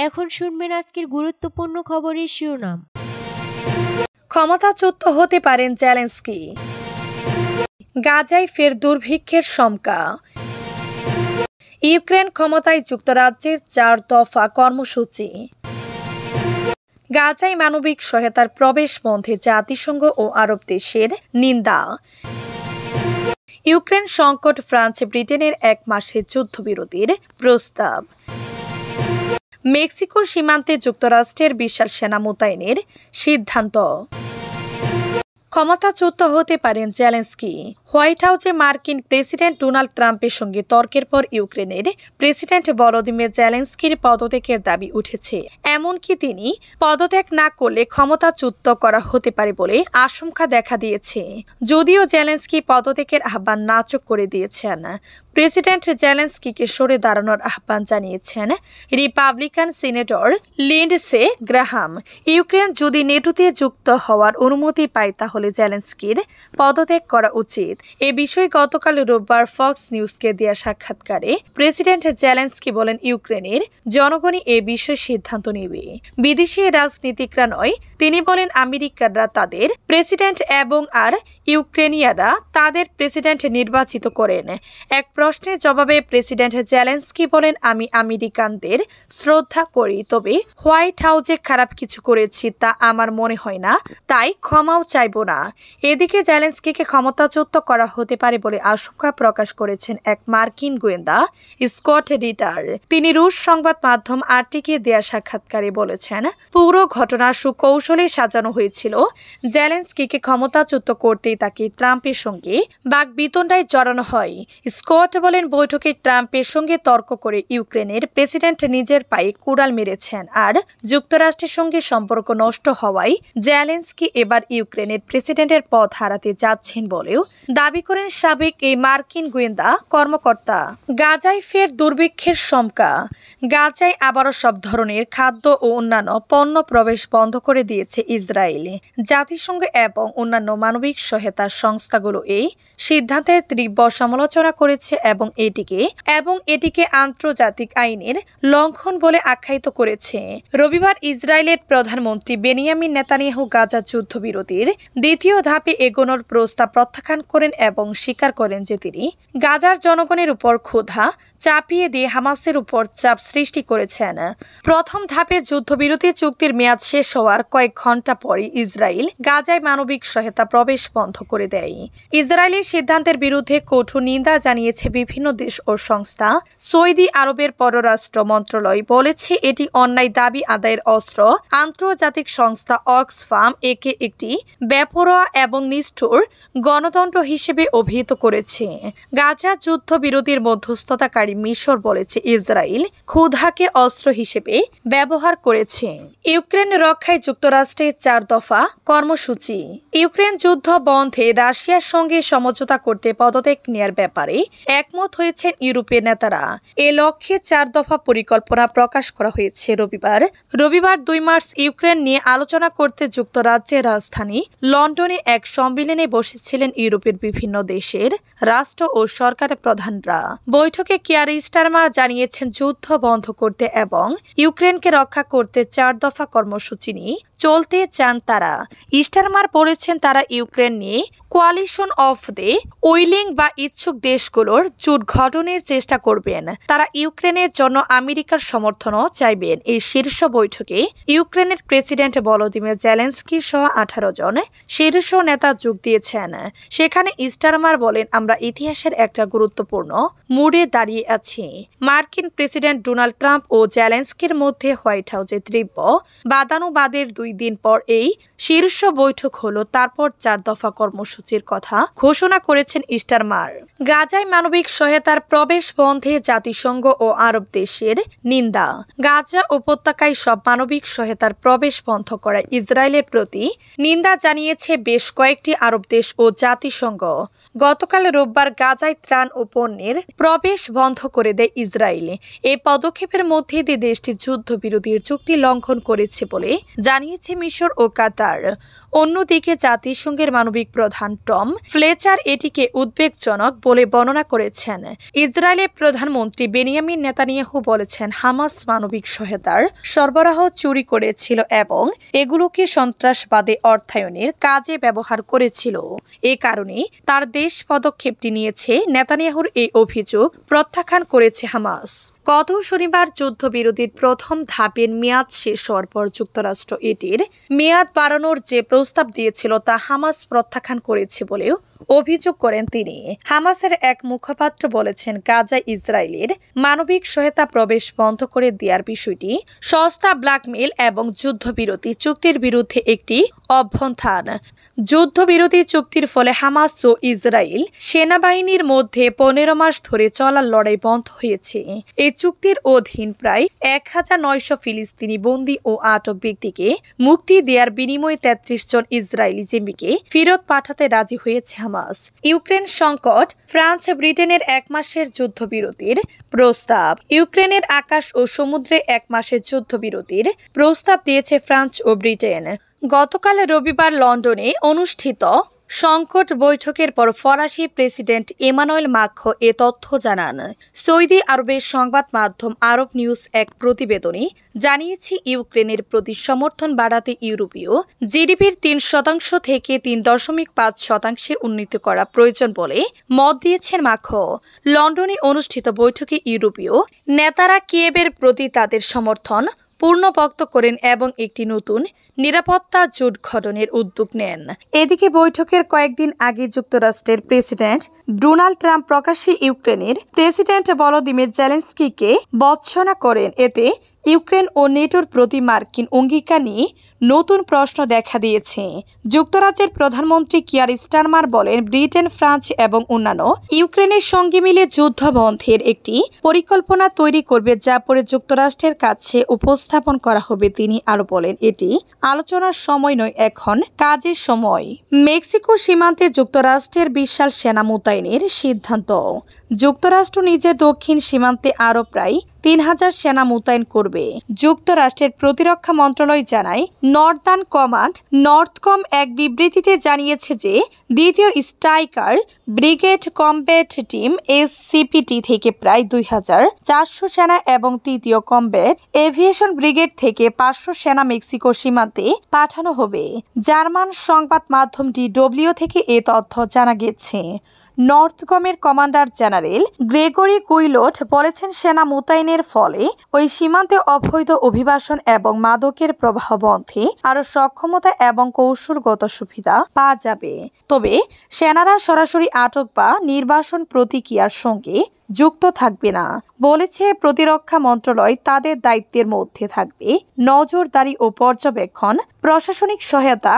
এখন শুনবেন আজকের গুরুত্বপূর্ণ খবরের শিরোনাম। ক্ষমতাচ্যুত হতে পারেন জেলেনস্কি। গাজায় ফের দুর্ভিক্ষের শঙ্কা। ইউক্রেন ক্ষমতায় যুক্তরাজ্যের 4 দফা কর্মসূচি। গাজায় মানবিক সহায়তার প্রবেশ বন্ধে জাতিসংঘ ও আরব দেশের নিন্দা। ইউক্রেন সংকট, ফ্রান্সে ব্রিটেনের 1 মাসের যুদ্ধবিরতির প্রস্তাব। মেক্সিকোর সীমান্তে যুক্তরাষ্ট্রের বিশাল সেনা মোতায়েনের সিদ্ধান্ত। ক্ষমতাচ্যুত হতে পারেন জেলেনস্কি। হোয়াইট হাউসে মার্কিন প্রেসিডেন্ট ডোনাল্ড ট্রাম্পের সঙ্গে তর্কের পর ইউক্রেনের প্রেসিডেন্ট ভলোদিমির জেলেনস্কির পদত্যাগের দাবি উঠেছে। এমনকি তিনি পদত্যাগ না করলে ক্ষমতাচ্যুত করা হতে পারে বলে আশঙ্কা দেখা দিয়েছে। যদিও জেলেনস্কি পদত্যাগের আহ্বান নাকচ করে দিয়েছেন। প্রেসিডেন্ট জেলেনস্কিকে সরে দাঁড়ানোর আহ্বান জানিয়েছেন Republican senator Lindsey Graham. Ukraine যদি নেটোতে যুক্ত হওয়ার অনুমতি পায় তাহলে জেলেনস্কির পদত্যাগ করা উচিত। এ বিষয়ে গতকাল রোববার ফক্স নিউজকে দেয়া সাক্ষাৎকারে প্রেসিডেন্ট জেলেনস্কি বলেন, ইউক্রেনের জনগণই এ বিষয়ে সিদ্ধান্ত নেবে, বিদেশি রাজনীতিকরা নয়। তিনি বলেন, আমেরিকানরা তাদের প্রেসিডেন্ট এবং আর ইউক্রেনিয়ানরা তাদের প্রেসিডেন্ট নির্বাচিত করেন। এক প্রশ্নের জবাবে প্রেসিডেন্ট জেলেনস্কি বলেন, আমি আমেরিকানদের শ্রদ্ধা করি, তবে হোয়াইট হাউসে খারাপ কিছু করেছি তা আমার মনে হয় না, তাই ক্ষমাও চাইব না। এদিকে জেলেনস্কিকে ক্ষমতাচ্যুত করা হতে পারে বলে আশঙ্কা প্রকাশ করেছেন এক মার্কিন গোয়েন্দা স্কট রিটার। তিনি রুশ সংবাদ মাধ্যম আরটিকে দেয়া সাক্ষাৎকারে বলেছেন, পুরো ঘটনা সুকৌশলে সাজানো হয়েছিল। জেলেনস্কিকে ক্ষমতাচ্যুত করতেই তাকে ট্রাম্পের সঙ্গে বাকবিতণ্ডায় জড়ানো হয়। স্কট বলেন, বৈঠকে ট্রাম্পের সঙ্গে তর্ক করে ইউক্রেনের প্রেসিডেন্ট নিজের পায়ে কুড়াল মেরেছেন আর যুক্তরাষ্ট্রের সঙ্গে সম্পর্ক নষ্ট হওয়ায় জেলেনস্কি এবার ইউক্রেনের প্রেসিডেন্টের পদ হারাতে যাচ্ছেন বলেও দাবি করেন সাবেক এই মার্কিন গোয়েন্দা কর্মকর্তা। গাজায় ফের দুর্ভিক্ষের শঙ্কা। গাজায় আবারও সব ধরনের খাদ্য ও অন্যান্য পণ্য প্রবেশ বন্ধ করে দিয়েছে ইসরায়েল। জাতিসংঘ এবং অন্যান্য মানবিক সহায়তা সংস্থাগুলো এই সিদ্ধান্তের তীব্র সমালোচনা করেছে এবং এটিকে আন্তর্জাতিক আইনের লঙ্ঘন বলে আখ্যায়িত করেছে। রবিবার ইসরায়েলের প্রধানমন্ত্রী বেনিয়ামিন নেতানিয়াহু গাজা যুদ্ধবিরতির দ্বিতীয় ধাপে এগোনোর প্রস্তাব প্রত্যাখ্যান করেন এবং স্বীকার করেন যে তিনি গাজার জনগণের উপর ক্ষুধা চাপিয়ে দিয়ে হামাসের উপর চাপ সৃষ্টি করেছেন। প্রথম ধাপের যুদ্ধবিরতি চুক্তির মেয়াদ শেষ হওয়ার কয়েক ঘন্টা পরই ইসরায়েল গাজায় মানবিক সহায়তা প্রবেশ বন্ধ করে দেয়। ইসরায়েলের সিদ্ধান্তের বিরুদ্ধে কঠোর নিন্দা জানিয়েছে বিভিন্ন দেশ ও সংস্থা। সৌদি আরবের পররাষ্ট্র মন্ত্রণালয় বলেছে এটি অন্যায় দাবি আদায়ের অস্ত্র। আন্তর্জাতিক সংস্থা অক্সফাম একে একটি বেপরোয়া এবং নিষ্ঠুর গণতন্ত্র হিসেবে অভিহিত করেছে। গাজা যুদ্ধবিরতির মধ্যস্থতাকারী মিশর বলেছে ইসরায়েল ক্ষুধাকে অস্ত্র হিসেবে ব্যবহার করেছে। ইউক্রেন রক্ষায় যুক্তরাষ্ট্রের 4 দফা কর্মসূচি। ইউক্রেন যুদ্ধ বন্ধে রাশিয়ার সঙ্গে সমঝোতা করতে পদত্যাগ নেয়ার ব্যাপারে একমত হয়েছেন ইউরোপীয় নেতারা। এ লক্ষ্যে 4 দফা পরিকল্পনা প্রকাশ করা হয়েছে। রবিবার 2 মার্চ ইউক্রেন নিয়ে আলোচনা করতে যুক্তরাজ্যের রাজধানী লন্ডনে এক সম্মেলনে বসেছিলেন ইউরোপের বিভিন্ন দেশের রাষ্ট্র ও সরকারের প্রধানরা। বৈঠকে কিয়ার স্টারমার জানিয়েছেন যুদ্ধ বন্ধ করতে এবং ইউক্রেনকে রক্ষা করতে 4 দফা কর্মসূচি নিয়ে চলতে চান তারা। স্টারমার বলেছেন তারা ইউক্রেন নিয়ে কোয়ালিশন অফ দ্য উইলিং বা ইচ্ছুক দেশগুলোর জোট গঠনের চেষ্টা করবেন। তারা ইউক্রেনের জন্য আমেরিকার সমর্থনও চাইবেন। এই শীর্ষ বৈঠকে ইউক্রেনের প্রেসিডেন্ট ভলোদিমির জেলেনস্কি সহ 18 জন শীর্ষ নেতা যোগ দিয়েছেন। সেখানে স্টারমার বলেন, আমরা ইতিহাসের একটা গুরুত্বপূর্ণ মোড়ে দাঁড়িয়ে আছি। মার্কিন প্রেসিডেন্ট ডোনাল্ড ট্রাম্প ও জেলেনস্কির মধ্যে হোয়াইট হাউসে তীব্র বাদানুবাদের 2 দিন পর এই শীর্ষ বৈঠক হলো। তারপর 4 দফা কর্মসূচির কথা ঘোষণা করেছেন স্টারমার। গাজায় মানবিক সহায়তার প্রবেশ বন্ধে জাতিসংঘ ও আরব দেশের নিন্দা। গাজা উপত্যকায় সব মানবিক সহায়তার প্রবেশ বন্ধ করা ইসরায়েলের প্রতি নিন্দা জানিয়েছে বেশ কয়েকটি আরব দেশ ও জাতিসংঘ। গতকাল রোববার গাজায় ত্রাণ ও পণ্যের প্রবেশ বন্ধ করে দেয় ইসরায়েল। এই পদক্ষেপের মধ্যে দিয়ে দেশটি যুদ্ধবিরতির চুক্তি লঙ্ঘন করেছে বলে জানিয়েছে মিশর ও কাতার। অন্যদিকে জাতিসংঘের মানবিক প্রধান টম ফ্লেচার এটিকে উদ্বেগজনক বলে বর্ণনা করেছেন। ইসরায়েলের প্রধানমন্ত্রী বেনিয়ামিন নেতানিয়াহু বলেছেন, হামাস মানবিক সহায়তার সরবরাহ চুরি করেছিল এবং এগুলোকে সন্ত্রাসবাদে অর্থায়নের কাজে ব্যবহার করেছিল। এ কারণে তার দেশ পদক্ষেপটি নিয়েছে। নেতানিয়াহুর এই অভিযোগ প্রত্যাখ্যান করেছে হামাস। গত শনিবার যুদ্ধবিরতির প্রথম ধাপের মেয়াদ শেষ হওয়ার পর যুক্তরাষ্ট্র এটির মেয়াদ বাড়ানোর যে প্রস্তাব দিয়েছিল তা হামাস প্রত্যাখ্যান করেছে বলেও অভিযোগ করেন তিনি। হামাসের এক মুখপাত্র বলেছেন, গাজায় ইসরায়েলের মানবিক সহায়তা প্রবেশ বন্ধ করে দেওয়ার বিষয়টি সস্তা ব্ল্যাকমেইল এবং যুদ্ধবিরতি চুক্তির বিরুদ্ধে একটি অভ্যন্থান। যুদ্ধবিরতি চুক্তির ফলে হামাস ও ইসরায়েল সেনাবাহিনীর মধ্যে 15 মাস ধরে চলা লড়াই বন্ধ হয়েছে। এই চুক্তির অধীন প্রায় 1900 ফিলিস্তিনি বন্দী ও আটক ব্যক্তিকে মুক্তি দেওয়ার বিনিময়ে 33 জন ইসরায়েলি জিম্মিকে ফেরত পাঠাতে রাজি হয়েছে হামাস। ইউক্রেন সংকট, ফ্রান্স ব্রিটেনের 1 মাসের যুদ্ধবিরতির প্রস্তাব। ইউক্রেনের আকাশ ও সমুদ্রে 1 মাসের যুদ্ধবিরতির প্রস্তাব দিয়েছে ফ্রান্স ও ব্রিটেন। গতকাল রবিবার লন্ডনে অনুষ্ঠিত সংকট বৈঠকের পর ফরাসি প্রেসিডেন্ট এমানুয়েল মাখরো এ তথ্য জানান। সৌদি আরবের সংবাদ মাধ্যম আরব নিউজ এক প্রতিবেদনে জানিয়েছে, ইউক্রেনের প্রতি সমর্থন বাড়াতে ইউরোপীয় জিডিপির 3% থেকে 3.5% উন্নীত করা প্রয়োজন বলে মত দিয়েছেন মাখরো। লন্ডনে অনুষ্ঠিত বৈঠকে ইউরোপীয় নেতারা কিয়েভের প্রতি তাদের সমর্থন পুনর্ব্যক্ত করেন এবং একটি নতুন নিরাপত্তা জোট গঠনের উদ্যোগ নেন। এদিকে বৈঠকের কয়েকদিন আগে যুক্তরাষ্ট্রের প্রেসিডেন্ট ডোনাল্ড ট্রাম্প প্রকাশ্যে ইউক্রেনের প্রেসিডেন্ট ভলোদিমির জেলেনস্কিকে ভর্ৎসনা করেন। এতে ইউক্রেন ও নেটোর প্রতি মার্কিন অঙ্গীকার নিয়ে নতুন প্রশ্ন দেখা দিয়েছে। যুক্তরাজ্যের প্রধানমন্ত্রী কিয়ার স্টারমার বলেন, ব্রিটেন, ফ্রান্স এবং অন্যান্য ইউক্রেনের সঙ্গে মিলে যুদ্ধ বন্ধের একটি পরিকল্পনা তৈরি করবে, যা পরে যুক্তরাষ্ট্রের কাছে উপস্থাপন করা হবে। তিনি আরো বলেন, এটি আলোচনার সময় নয়, এখন কাজের সময়। মেক্সিকো সীমান্তে যুক্তরাষ্ট্রের বিশাল সেনা মোতায়েনের সিদ্ধান্ত। যুক্তরাষ্ট্র নিজের দক্ষিণ সীমান্তে আরও প্রায় 3000 সেনা মোতায়েন করবে। যুক্তরাষ্ট্রের প্রতিরক্ষা মন্ত্রণালয় জানায়, নর্দার্ন কমান্ড নর্থকম এক বিবৃতিতে জানিয়েছে যে দ্বিতীয় স্ট্রাইকার ব্রিগেড কমব্যাট টিম এসসিপিটি থেকে প্রায় 2400 সেনা এবং তৃতীয় কমব্যাট এভিয়েশন ব্রিগেড থেকে 500 সেনা মেক্সিকো সীমান্তে পাঠানো হবে। জার্মান সংবাদ মাধ্যম ডিডব্লিউ থেকে এ তথ্য জানা গেছে। নর্থকমের কমান্ডার জেনারেল গ্রেগরি কুইলোট বলেছেন, সেনা মোতায়েনের ফলে ওই সীমান্তে অবৈধ অভিবাসন এবং মাদকের প্রবাহ বন্ধে আরও সক্ষমতা এবং কৌশলগত সুবিধা পাওয়া যাবে। তবে সেনারা সরাসরি আটক বা নির্বাসন প্রতিক্রিয়ার সঙ্গে যুক্ত থাকবে না বলেছে প্রতিরক্ষা মন্ত্রণালয়। তাদের দায়িত্বের মধ্যে থাকবে নজরদারি ও পর্যবেক্ষণ, প্রশাসনিক সহায়তা,